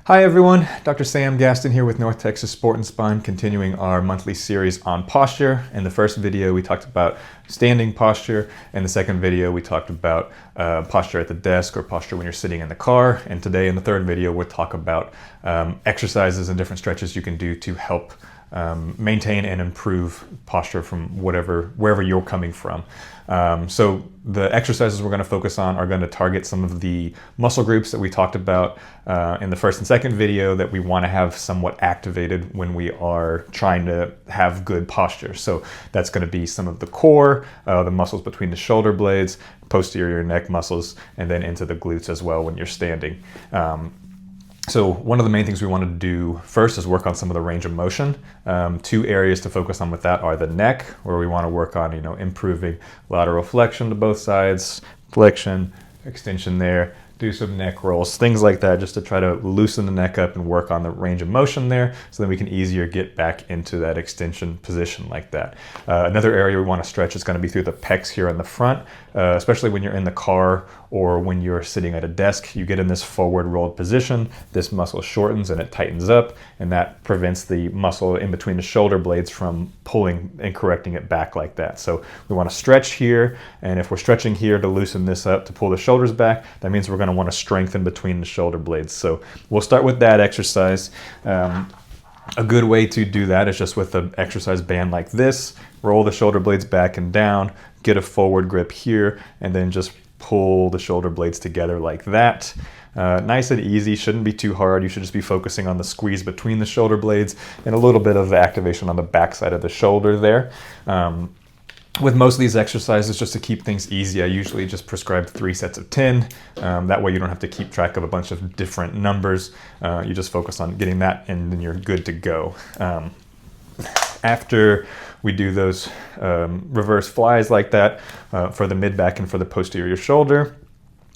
Hi everyone, Dr. Sam Gaston here with North Texas Sport and Spine, continuing our monthly series on posture. In the first video we talked about standing posture. In the second video we talked about posture at the desk or posture when you're sitting in the car. And today in the third video we'll talk about exercises and different stretches you can do to help maintain and improve posture from wherever you're coming from. So the exercises we're going to focus on are going to target some of the muscle groups that we talked about in the first and second video that we want to have somewhat activated when we are trying to have good posture. So that's going to be some of the core, the muscles between the shoulder blades, posterior neck muscles, and then into the glutes as well when you're standing. So one of the main things we want to do first is work on some of the range of motion. Two areas to focus on with that are the neck, where we want to work on, improving lateral flexion to both sides, flexion, extension there, do some neck rolls, things like that, just to try to loosen the neck up and work on the range of motion there, so then we can easier get back into that extension position like that. Another area we want to stretch is going to be through the pecs here in the front, especially when you're in the car or when you're sitting at a desk. You get in this forward rolled position, this muscle shortens and it tightens up, and that prevents the muscle in between the shoulder blades from pulling and correcting it back like that. So we want to stretch here, and if we're stretching here to loosen this up, to pull the shoulders back, that means we're going to want to strengthen between the shoulder blades. So we'll start with that exercise. A good way to do that is just with an exercise band like this. Roll the shoulder blades back and down, get a forward grip here, and then just pull the shoulder blades together like that. Nice and easy, shouldn't be too hard. You should just be focusing on the squeeze between the shoulder blades and a little bit of activation on the back side of the shoulder there. With most of these exercises, just to keep things easy, I usually just prescribe 3 sets of 10. That way you don't have to keep track of a bunch of different numbers. You just focus on getting that and then you're good to go. After we do those reverse flies like that for the mid-back and for the posterior shoulder,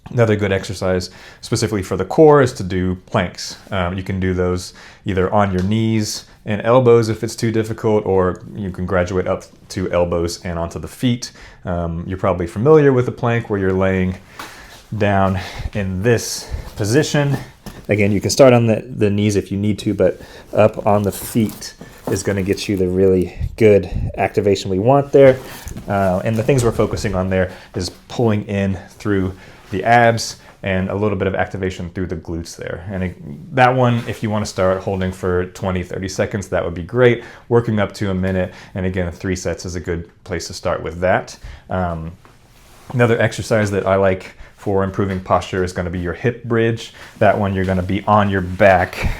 another good exercise specifically for the core is to do planks. You can do those either on your knees and elbows if it's too difficult, or you can graduate up to elbows and onto the feet. You're probably familiar with the plank where you're laying down in this position. Again, you can start on the knees if you need to, but up on the feet is going to get you the really good activation we want there. And the things we're focusing on there is pulling in through the abs and a little bit of activation through the glutes there. And that one, if you want to start holding for 20-30 seconds, that would be great. Working up to a minute, and again, 3 sets is a good place to start with that. Another exercise that I like for improving posture is going to be your hip bridge. That one, you're going to be on your back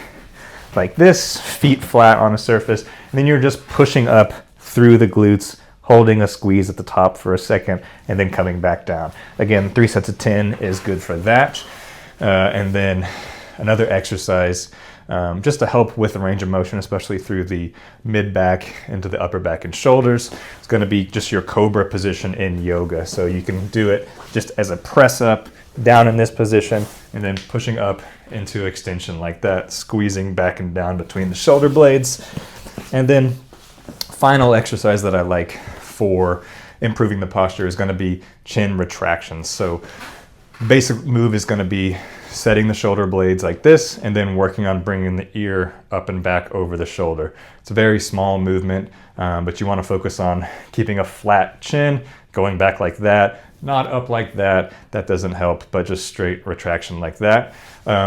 like this, feet flat on a surface, and then you're just pushing up through the glutes, holding a squeeze at the top for a second, and then coming back down. Again, 3 sets of 10 is good for that. And then another exercise, just to help with the range of motion, especially through the mid-back into the upper back and shoulders, it's going to be just your cobra position in yoga. So you can do it just as a press up, down in this position, and then pushing up into extension like that, squeezing back and down between the shoulder blades. And then final exercise that I like for improving the posture is going to be chin retractions. So basic move is going to be setting the shoulder blades like this and then working on bringing the ear up and back over the shoulder. It's a very small movement, but you want to focus on keeping a flat chin, going back like that, not up like that. That doesn't help, but just straight retraction like that.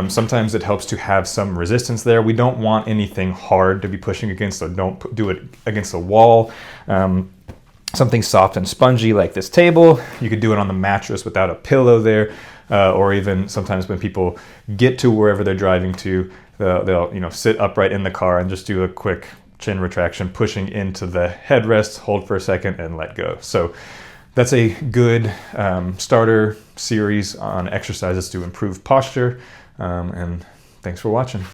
Sometimes it helps to have some resistance there. We don't want anything hard to be pushing against, so don't do it against a wall. Something soft and spongy like this table. You could do it on the mattress without a pillow there, or even sometimes when people get to wherever they're driving to, they'll sit upright in the car and just do a quick chin retraction, pushing into the headrest, hold for a second, and let go. So that's a good starter series on exercises to improve posture, and thanks for watching.